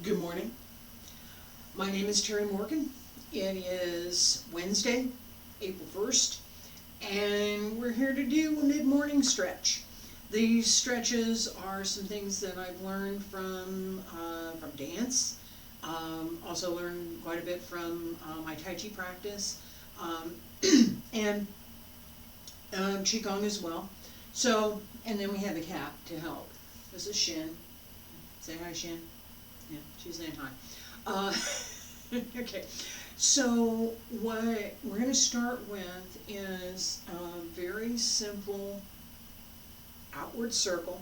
Good morning. My name is Terry Morgan. It is Wednesday, April 1st, and we're here to do a mid-morning stretch. These stretches are some things that I've learned from dance. Also learned quite a bit from my Tai Chi practice, and Qigong as well. So, and then we have a cat to help. This is Shin. Say hi, Shin. Yeah, she's saying hi. Okay, so what we're going to start with is a very simple outward circle.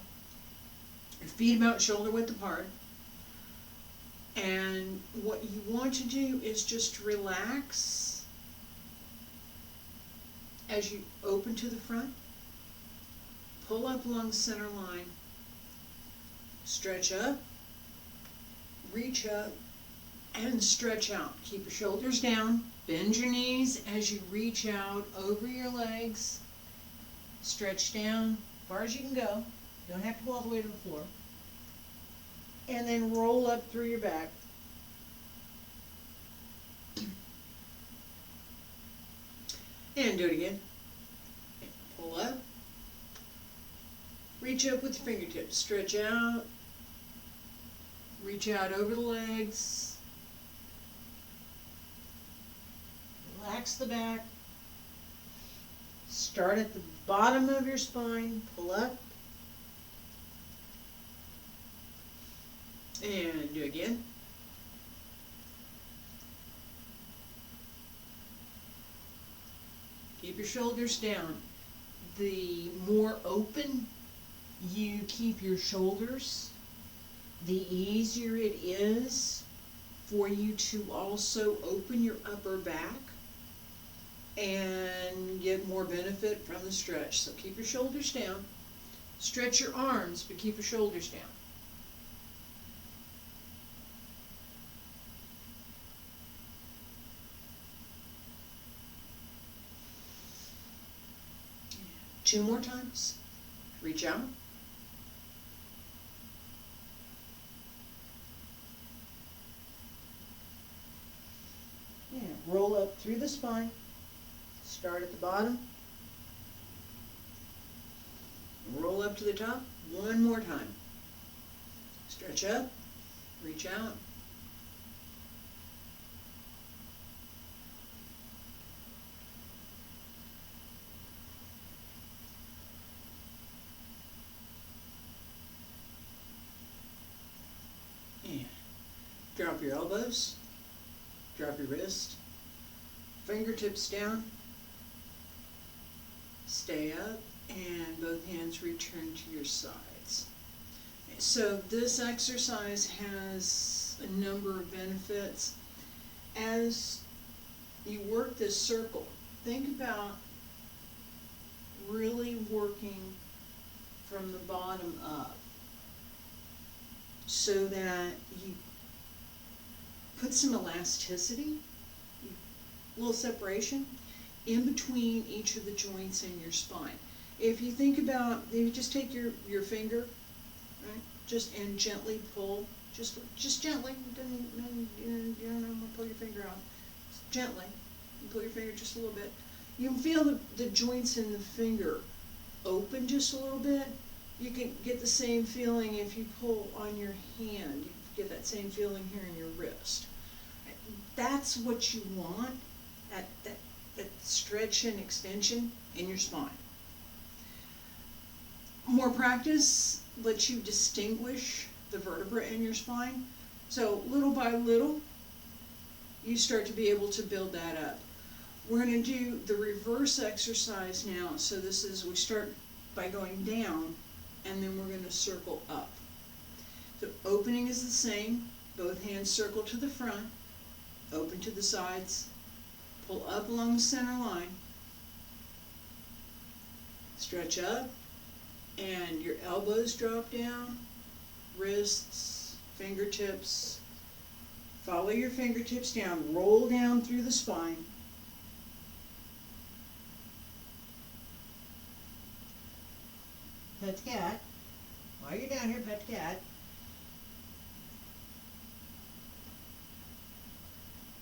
Your feet about shoulder width apart. And what you want to do is just relax as you open to the front. Pull up along the center line. Stretch up. Reach up and stretch out. Keep your shoulders down. Bend your knees as you reach out over your legs. Stretch down as far as you can go. You don't have to go all the way to the floor. And then roll up through your back. And do it again. Pull up. Reach up with your fingertips. Stretch out. Reach out over the legs. Relax the back. Start at the bottom of your spine. Pull up. And do again. Keep your shoulders down. The more open you keep your shoulders, the easier it is for you to also open your upper back and get more benefit from the stretch. So keep your shoulders down. Stretch your arms, but keep your shoulders down. Two more times. Reach out. Roll up through the spine. Start at the bottom. Roll up to the top. One more time. Stretch up. Reach out. And drop your elbows. Drop your wrist. Fingertips down, stay up, and both hands return to your sides. So this exercise has a number of benefits. As you work this circle, think about really working from the bottom up so that you put some elasticity, little separation in between each of the joints in your spine. If you think about, if you just take your finger, right, just and gently pull, just gently, you don't pull your finger out, just gently, and pull your finger just a little bit. You can feel the joints in the finger open just a little bit. You can get the same feeling if you pull on your hand. You get that same feeling here in your wrist. That's what you want. That stretch and extension in your spine. More practice lets you distinguish the vertebra in your spine. So little by little, you start to be able to build that up. We're going to do the reverse exercise now. So this is, we start by going down, and then we're going to circle up. The opening is the same. Both hands circle to the front, open to the sides. Pull up along the center line, stretch up, and your elbows drop down, wrists, fingertips. Follow your fingertips down, roll down through the spine. Pet the cat. While you're down here, pet the cat.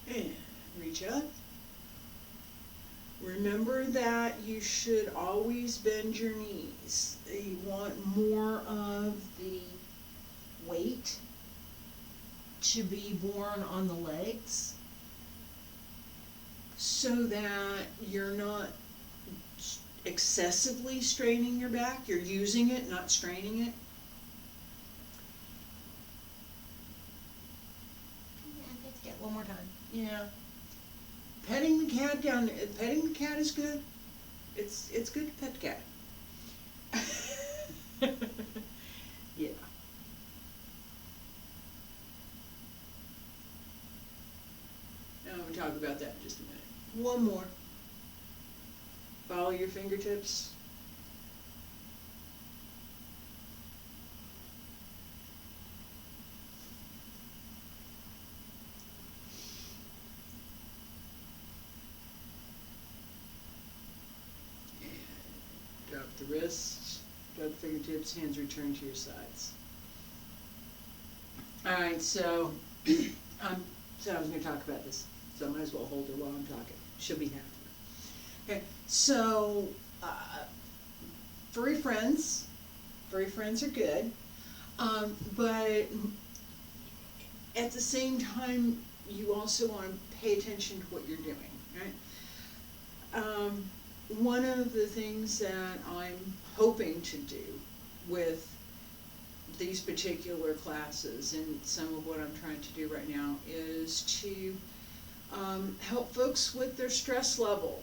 And reach up. Remember that you should always bend your knees. You want more of the weight to be borne on the legs so that you're not excessively straining your back. You're using it, not straining it. One more time. Yeah. Petting the cat down, petting the cat is good. It's good to pet the cat. Yeah. Now we'll talk about that in just a minute. One more. Follow your fingertips. Drop the wrists, drop the fingertips, hands return to your sides. Alright, so I was going to talk about this, so I might as well hold her while I'm talking. She'll be happy. Okay, so furry friends are good, but at the same time, you also want to pay attention to what you're doing, right? One of the things that I'm hoping to do with these particular classes and some of what I'm trying to do right now is to help folks with their stress level.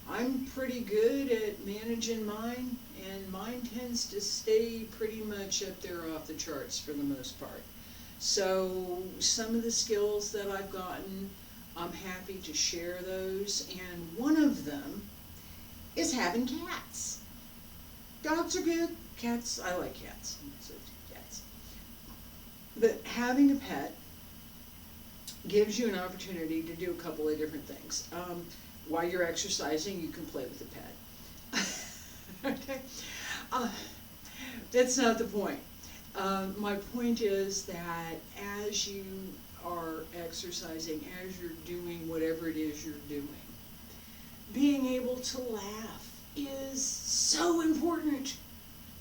I'm pretty good at managing mine, and mine tends to stay pretty much up there off the charts for the most part. So some of the skills that I've gotten, I'm happy to share those, and one of them is having cats. Dogs are good, cats, I like cats, so cats. But having a pet gives you an opportunity to do a couple of different things. While you're exercising, you can play with the pet. Okay? That's not the point. My point is that as you are exercising, as you're doing whatever it is you're doing, being able to laugh is so important.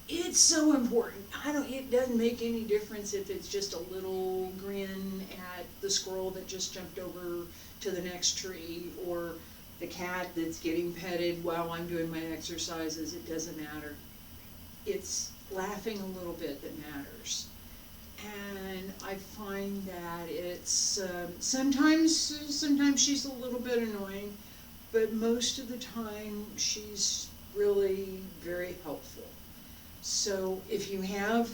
It's so important. It doesn't make any difference if it's just a little grin at the squirrel that just jumped over to the next tree, or the cat that's getting petted while I'm doing my exercises. It doesn't matter. It's laughing a little bit that matters. And I find that it's sometimes she's a little bit annoying, but most of the time she's really very helpful. So if you have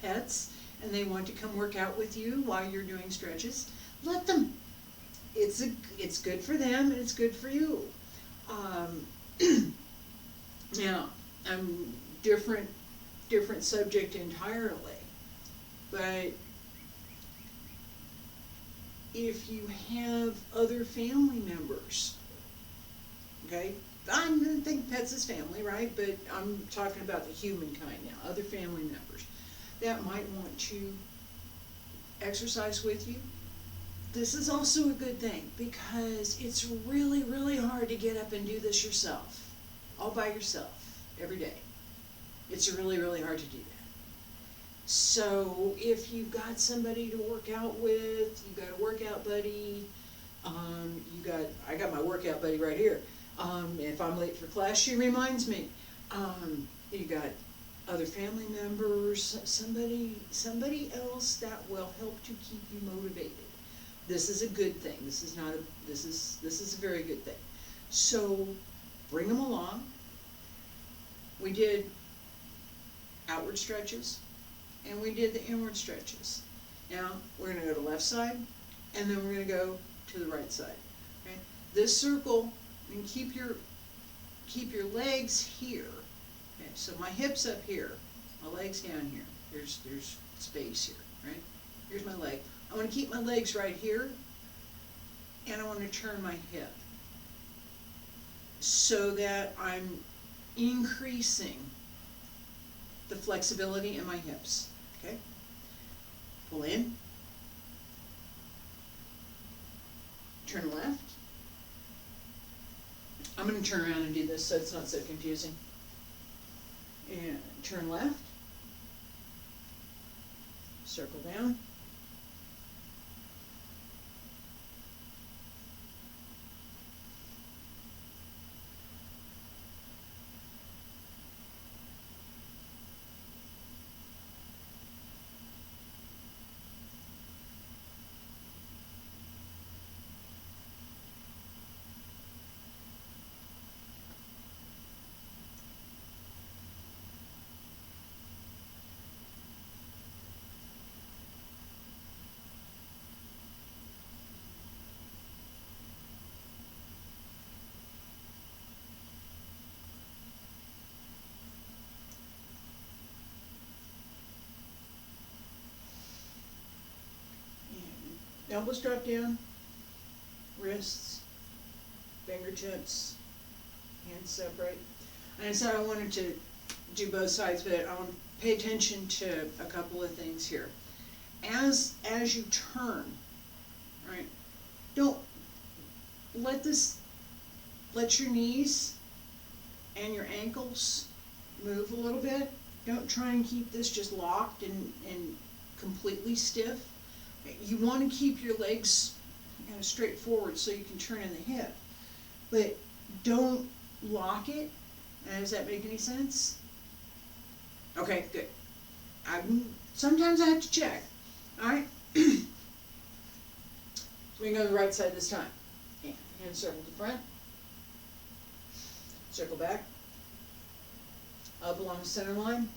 pets and they want to come work out with you while you're doing stretches, let them. It's good for them and it's good for you. Now, different subject entirely, but if you have other family members, okay, I think pets is family, right? But I'm talking about the humankind now, other family members that might want to exercise with you. This is also a good thing because it's really, really hard to get up and do this yourself, all by yourself, every day. It's really, really hard to do that. So if you've got somebody to work out with, you've got a workout buddy, I got my workout buddy right here. If I'm late for class, she reminds me. You got other family members, somebody else that will help to keep you motivated. This is a good thing. This is a very good thing. So bring them along. We did outward stretches and we did the inward stretches. Now we're going to go to the left side and then we're going to go to the right side. Okay? This circle, and keep your legs here. Okay, so my hips up here, my legs down here. There's space here, right? Here's my leg. I want to keep my legs right here, and I want to turn my hip so that I'm increasing the flexibility in my hips. Okay? Pull in, turn left. I'm gonna turn around and do this so it's not so confusing. And turn left. Circle down. Elbows drop down, wrists, fingertips, hands separate. And I said I wanted to do both sides, but pay attention to a couple of things here. As you turn, right, don't let your knees and your ankles move a little bit. Don't try and keep this just locked and completely stiff. You want to keep your legs kind of straight forward so you can turn in the hip, but don't lock it. Does that make any sense? Okay, good. Sometimes I have to check. All right. So we can go to the right side this time. Hand circle to front. Circle back. Up along the center line.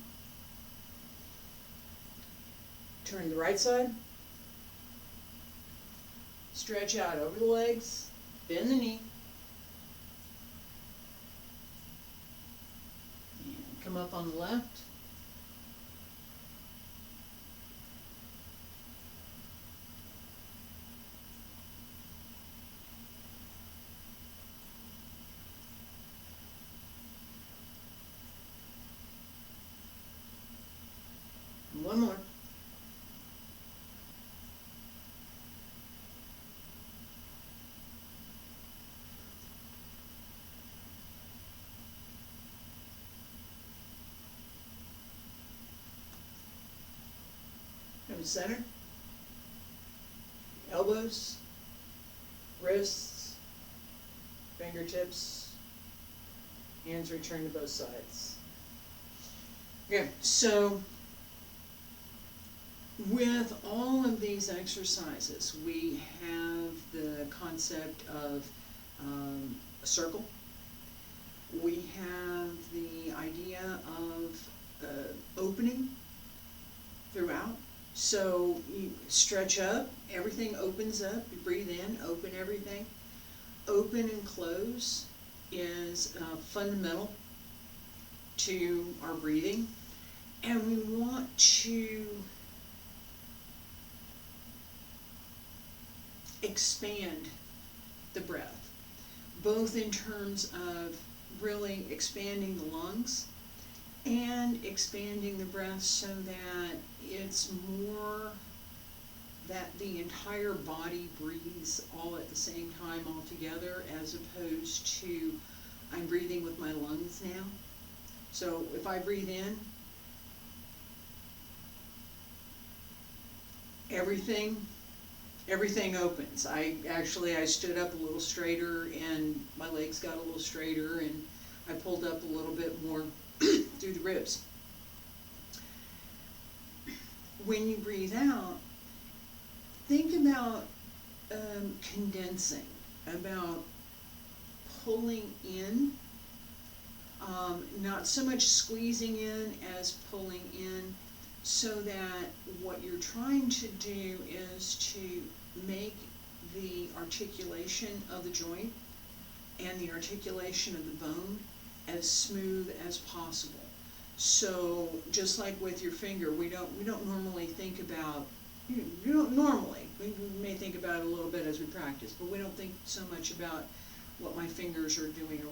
Turn to the right side. Stretch out over the legs, bend the knee, and come up on the left. And one more. Come to center. Elbows, wrists, fingertips, hands return to both sides. Okay, so with all of these exercises, we have the concept of a circle. We have the idea of opening throughout. So you stretch up, everything opens up, you breathe in, open everything. Open and close is fundamental to our breathing. And we want to expand the breath, both in terms of really expanding the lungs and expanding the breath so that it's more that the entire body breathes all at the same time all together, as opposed to I'm breathing with my lungs now. So if I breathe in, everything opens. I stood up a little straighter and my legs got a little straighter and I pulled up a little bit more through the ribs. When you breathe out, think about condensing, about pulling in, not so much squeezing in as pulling in, so that what you're trying to do is to make the articulation of the joint and the articulation of the bone as smooth as possible. So just like with your finger, we don't normally think about, we may think about it a little bit as we practice, but we don't think so much about what my fingers are doing or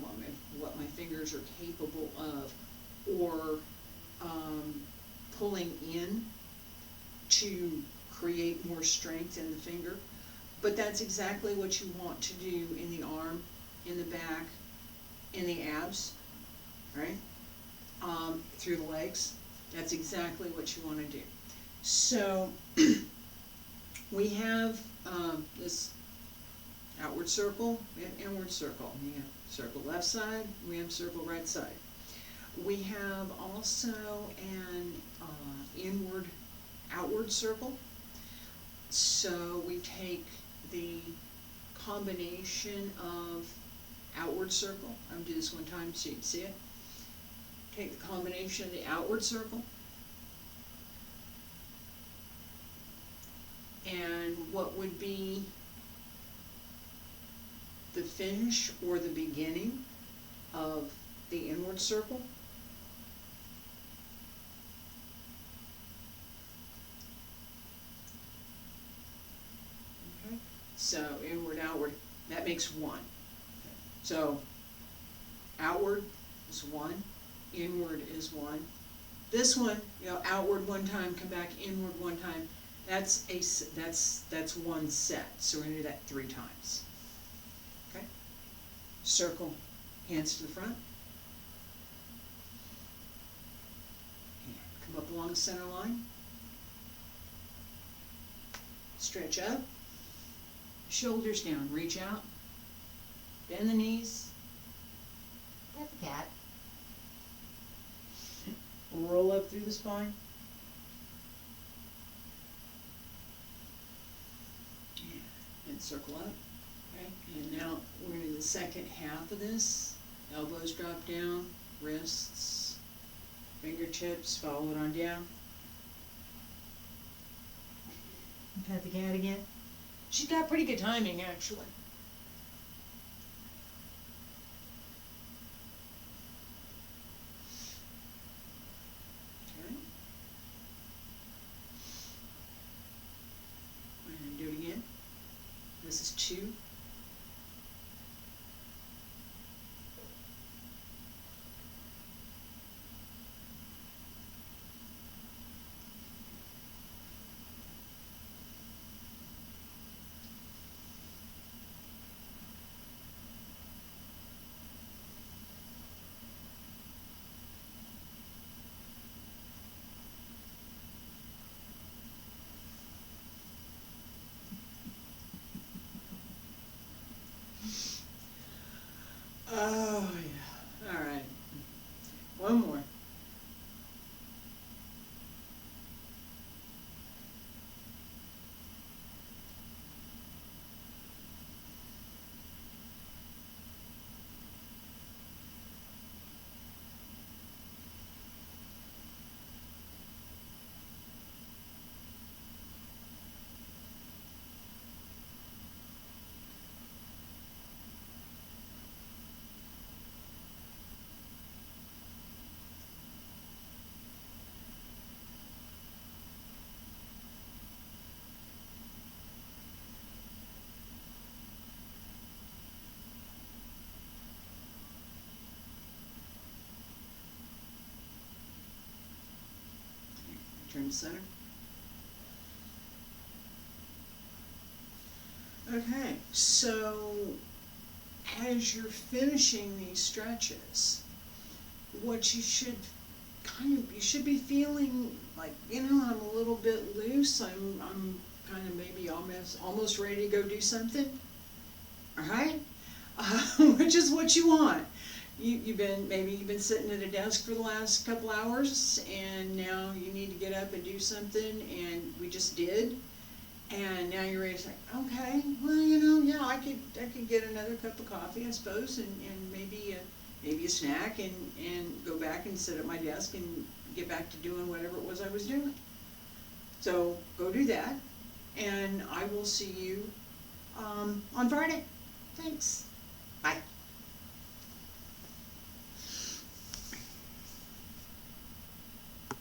what my fingers are capable of, or pulling in to create more strength in the finger. but that's exactly what you want to do in the arm, in the back, in the abs, right? Through the legs. That's exactly what you want to do. So we have this outward circle, we have inward circle. We have circle left side, we have circle right side. We have also an inward outward circle. So we take the combination of outward circle. I'm gonna do this one time so you can see it. Take the combination of the outward circle and what would be the finish or the beginning of the inward circle. Okay. So inward, outward, that makes one. So outward is one, inward is one. This one, outward one time, come back inward one time. That's one set. So we're gonna do that 3 times. Okay. Circle, hands to the front. And come up along the center line. Stretch up. Shoulders down. Reach out. Bend the knees. That's a cat. Roll up through the spine. And circle up. Okay. And now we're going to do the second half of this. Elbows drop down, wrists, fingertips, follow it on down. Pat the cat again. She's got pretty good timing, actually. Okay. We're going to do it again. This is 2. Oh, yeah. All right. One more. Turn to center. Okay, so as you're finishing these stretches, what you should you should be feeling like, I'm a little bit loose. I'm kind of maybe almost ready to go do something. All right, which is what you want. You've been sitting at a desk for the last couple hours, and now you need to get up and do something, and we just did, and now you're ready to say, okay, well, yeah, I could get another cup of coffee, I suppose, and maybe a snack, and go back and sit at my desk and get back to doing whatever it was I was doing. So go do that, and I will see you on Friday. Thanks. Bye.